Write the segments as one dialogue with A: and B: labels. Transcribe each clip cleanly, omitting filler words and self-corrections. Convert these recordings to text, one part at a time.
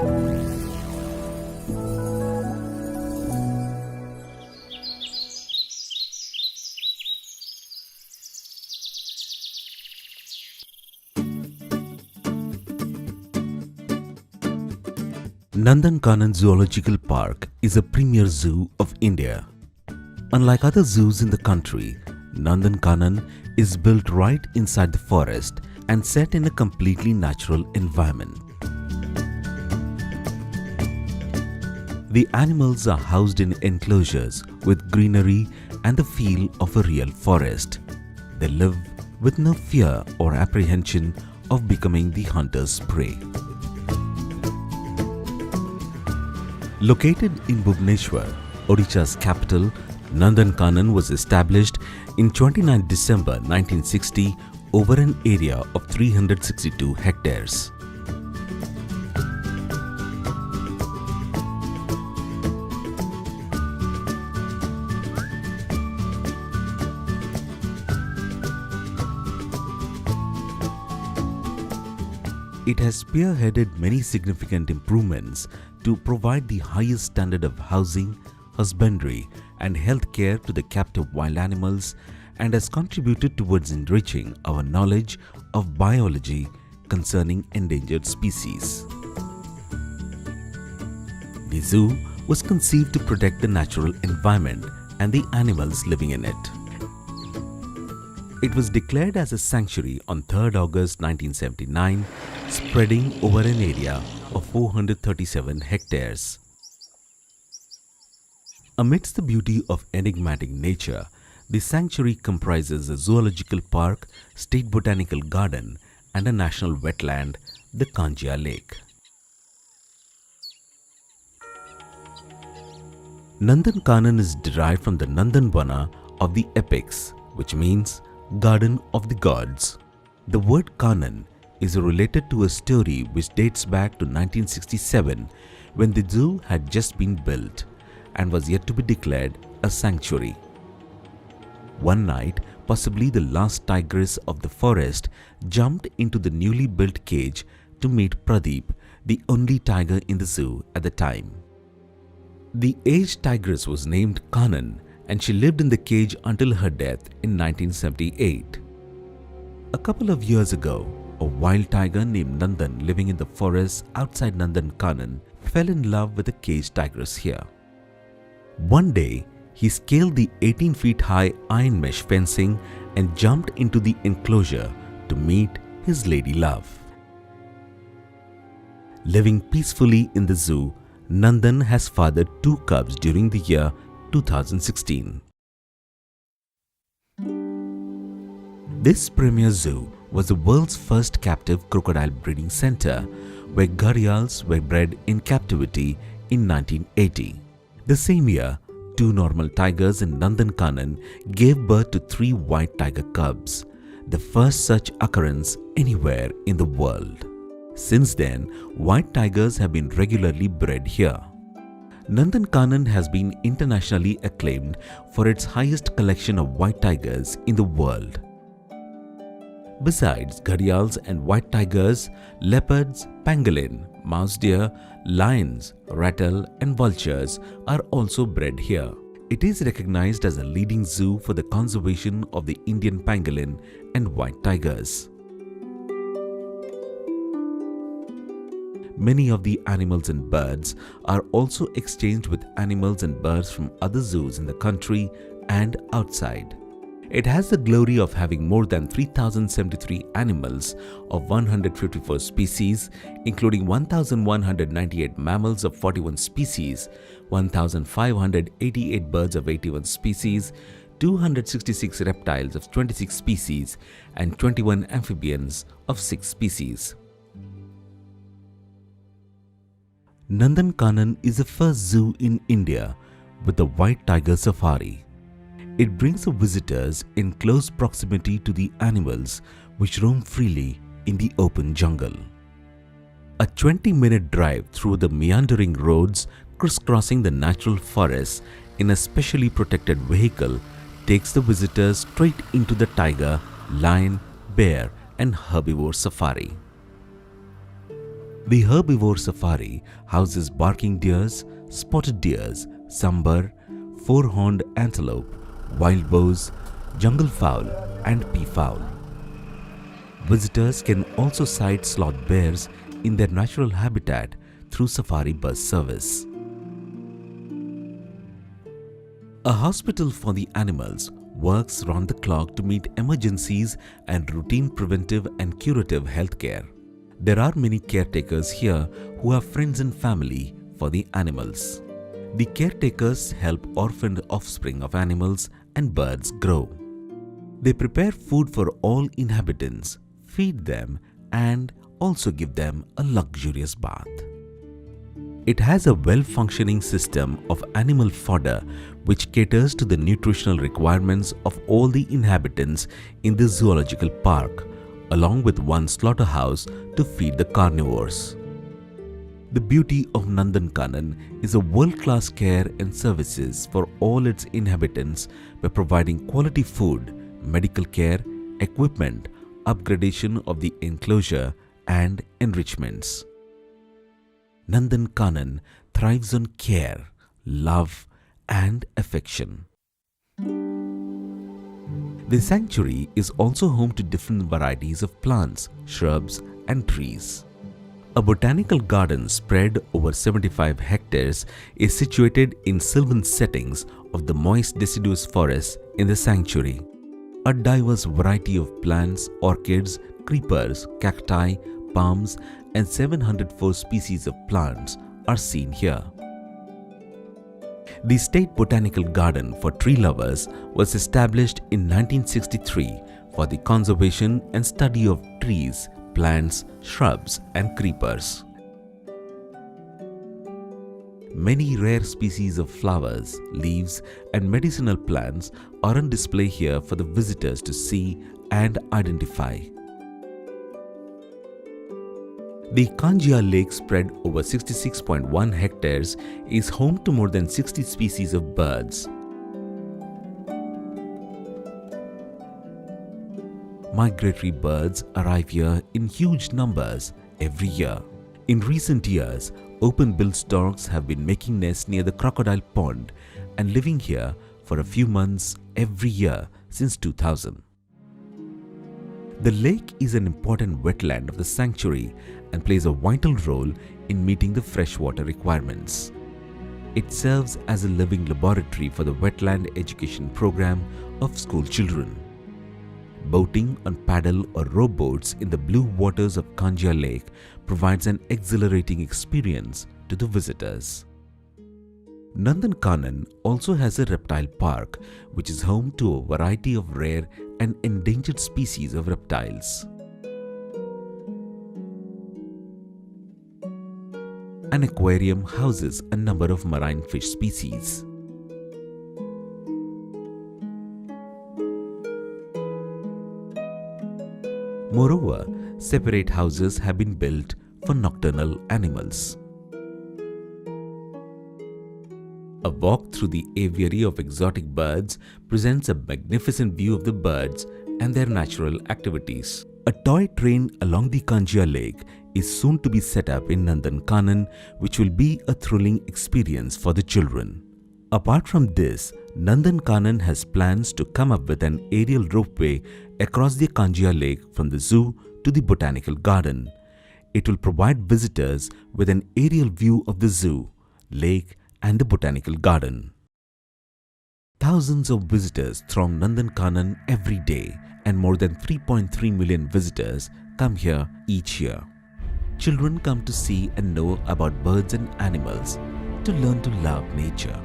A: Nandan Kanan Zoological Park is a premier zoo of India. Unlike other zoos in the country, Nandan Kanan is built right inside the forest and set in a completely natural environment. The animals are housed in enclosures with greenery and the feel of a real forest. They live with no fear or apprehension of becoming the hunter's prey. Located in Bhubaneswar, Odisha's capital, Nandan Kanan was established in 29 December 1960 over an area of 362 hectares. It has spearheaded many significant improvements to provide the highest standard of housing, husbandry and health care to the captive wild animals, and has contributed towards enriching our knowledge of biology concerning endangered species. The zoo was conceived to protect the natural environment and the animals living in it. It was declared as a sanctuary on 3rd August 1979, spreading over an area of 437 hectares. Amidst the beauty of enigmatic nature, the sanctuary comprises a zoological park, state botanical garden and a national wetland, the Kanjia Lake. Nandan Kanan is derived from the Nandanvana of the epics, which means Garden of the Gods. The word Kanan is related to a story which dates back to 1967, when the zoo had just been built and was yet to be declared a sanctuary. One night, possibly the last tigress of the forest jumped into the newly built cage to meet Pradeep, the only tiger in the zoo at the time. The aged tigress was named Kanan, and she lived in the cage until her death in 1978. A couple of years ago, a wild tiger named Nandan living in the forest outside Nandan Kanan fell in love with a caged tigress here. One day, he scaled the 18 feet high iron mesh fencing and jumped into the enclosure to meet his lady love. Living peacefully in the zoo, Nandan has fathered 2 cubs during the year 2016. This premier zoo was the world's first captive crocodile breeding center, where gharials were bred in captivity in 1980. The same year, 2 normal tigers in Nandan Kanan gave birth to 3 white tiger cubs, the first such occurrence anywhere in the world. Since then, white tigers have been regularly bred here. Nandan Kanan has been internationally acclaimed for its highest collection of white tigers in the world. Besides gharials and white tigers, leopards, pangolin, mouse deer, lions, ratel and vultures are also bred here. It is recognized as a leading zoo for the conservation of the Indian pangolin and white tigers. Many of the animals and birds are also exchanged with animals and birds from other zoos in the country and outside. It has the glory of having more than 3,073 animals of 154 species, including 1,198 mammals of 41 species, 1,588 birds of 81 species, 266 reptiles of 26 species, and 21 amphibians of 6 species. Nandan Kanan is the first zoo in India with the white tiger safari. It brings the visitors in close proximity to the animals which roam freely in the open jungle. A 20-minute drive through the meandering roads crisscrossing the natural forests in a specially protected vehicle takes the visitors straight into the tiger, lion, bear and herbivore safari. The herbivore safari houses barking deers, spotted deers, sambar, four-horned antelope, wild boars, jungle fowl and peafowl. Visitors can also sight sloth bears in their natural habitat through safari bus service. A hospital for the animals works round the clock to meet emergencies and routine preventive and curative healthcare. There are many caretakers here who have friends and family for the animals. The caretakers help orphaned offspring of animals and birds grow. They prepare food for all inhabitants, feed them, and also give them a luxurious bath. It has a well-functioning system of animal fodder which caters to the nutritional requirements of all the inhabitants in the zoological park, along with one slaughterhouse to feed the carnivores. The beauty of Nandan Kanan is a world-class care and services for all its inhabitants by providing quality food, medical care, equipment, upgradation of the enclosure and enrichments. Nandan Kanan thrives on care, love and affection. The sanctuary is also home to different varieties of plants, shrubs and trees. A botanical garden spread over 75 hectares is situated in sylvan settings of the moist deciduous forest in the sanctuary. A diverse variety of plants, orchids, creepers, cacti, palms and 704 species of plants are seen here. The State Botanical Garden for Tree Lovers was established in 1963 for the conservation and study of trees, plants, shrubs and creepers. Many rare species of flowers, leaves and medicinal plants are on display here for the visitors to see and identify. The Kanjia Lake, spread over 66.1 hectares, is home to more than 60 species of birds. Migratory birds arrive here in huge numbers every year. In recent years, open-billed storks have been making nests near the crocodile pond and living here for a few months every year since 2000. The lake is an important wetland of the sanctuary and plays a vital role in meeting the freshwater requirements. It serves as a living laboratory for the wetland education program of school children. Boating on paddle or rowboats in the blue waters of Kanjia Lake provides an exhilarating experience to the visitors. Nandan Kanan also has a reptile park which is home to a variety of rare and endangered species of reptiles. An aquarium houses a number of marine fish species. Moreover, separate houses have been built for nocturnal animals. A walk through the aviary of exotic birds presents a magnificent view of the birds and their natural activities. A toy train along the Kanjia Lake is soon to be set up in Nandan Kanan, which will be a thrilling experience for the children. Apart from this, Nandan Kanan has plans to come up with an aerial ropeway across the Kanjia Lake from the zoo to the botanical garden. It will provide visitors with an aerial view of the zoo, lake and the botanical garden. Thousands of visitors throng Nandan Kanan every day and more than 3.3 million visitors come here each year. Children come to see and know about birds and animals, to learn to love nature,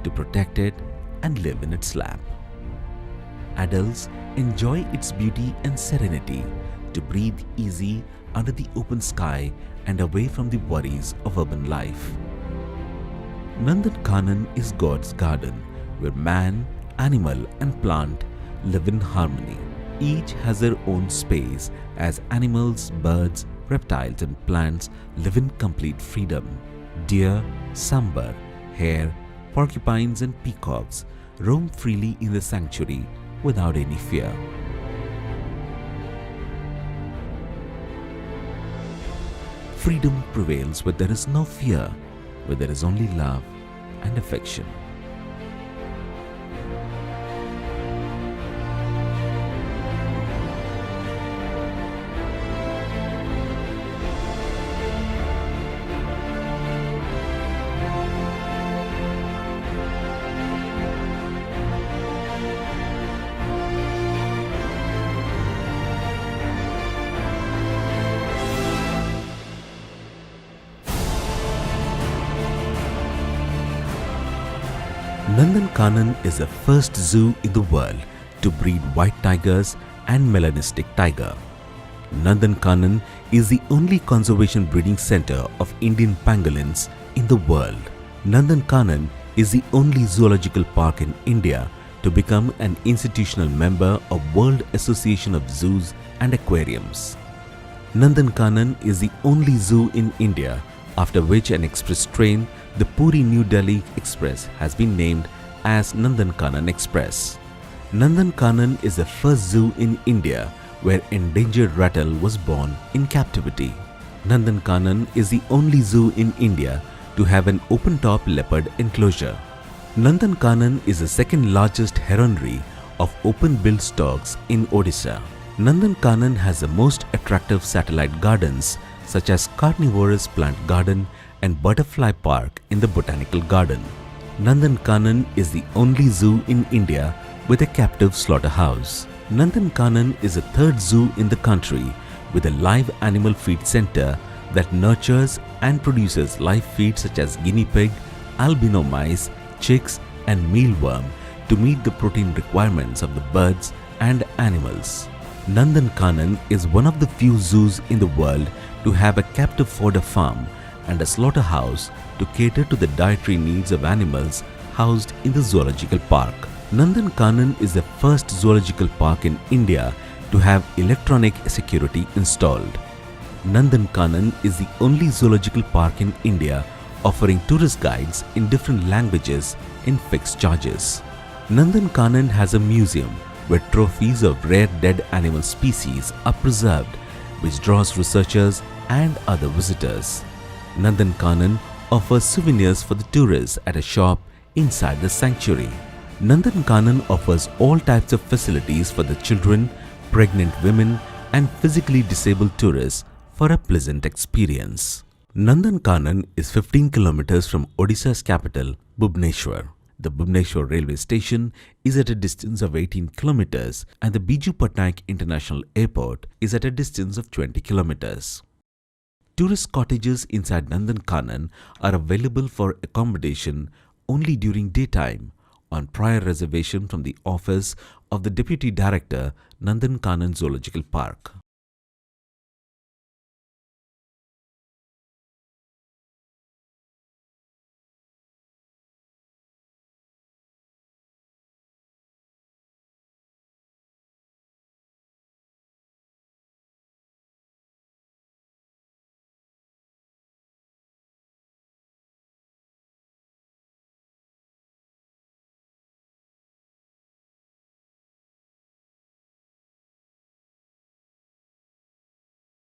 A: to protect it and live in its lap. Adults enjoy its beauty and serenity, to breathe easy under the open sky and away from the worries of urban life. Nandan Kanan is God's garden, where man, animal and plant live in harmony. Each has their own space as animals, birds, reptiles and plants live in complete freedom. Deer, sambar, hare, porcupines and peacocks roam freely in the sanctuary without any fear. freedom prevails where there is no fear, where there is only love and affection. Nandan Kanan is the first zoo in the world to breed white tigers and melanistic tiger. Nandan Kanan is the only conservation breeding center of Indian pangolins in the world. Nandan Kanan is the only zoological park in India to become an institutional member of World Association of Zoos and Aquariums. Nandan Kanan is the only zoo in India after which an express train, the Puri-New Delhi Express, has been named as Nandan Kanan Express. Nandan Kanan is the first zoo in India where endangered rattle was born in captivity. Nandan Kanan is the only zoo in India to have an open-top leopard enclosure. Nandan Kanan is the second largest heronry of open-billed storks in Odisha. Nandan Kanan has the most attractive satellite gardens such as carnivorous plant garden and butterfly park in the botanical garden. Nandan Kanan is the only zoo in India with a captive slaughterhouse. Nandan Kanan is the third zoo in the country with a live animal feed center that nurtures and produces live feed such as guinea pig, albino mice, chicks and mealworm to meet the protein requirements of the birds and animals. Nandan Kanan is one of the few zoos in the world to have a captive fodder farm and a slaughterhouse to cater to the dietary needs of animals housed in the zoological park. Nandan Kanan is the first zoological park in India to have electronic security installed. Nandan Kanan is the only zoological park in India offering tourist guides in different languages in fixed charges. Nandan Kanan has a museum where trophies of rare dead animal species are preserved, which draws researchers and other visitors. Nandan Kanan offers souvenirs for the tourists at a shop inside the sanctuary. Nandan Kanan offers all types of facilities for the children, pregnant women and physically disabled tourists for a pleasant experience. Nandan Kanan is 15 kilometers from Odisha's capital, Bhubaneswar. The Bhubaneswar railway station is at a distance of 18 kilometers and the Biju Patnaik International Airport is at a distance of 20 kilometers. Tourist cottages inside Nandan Kanan are available for accommodation only during daytime on prior reservation from the office of the Deputy Director, Nandan Kanan Zoological Park.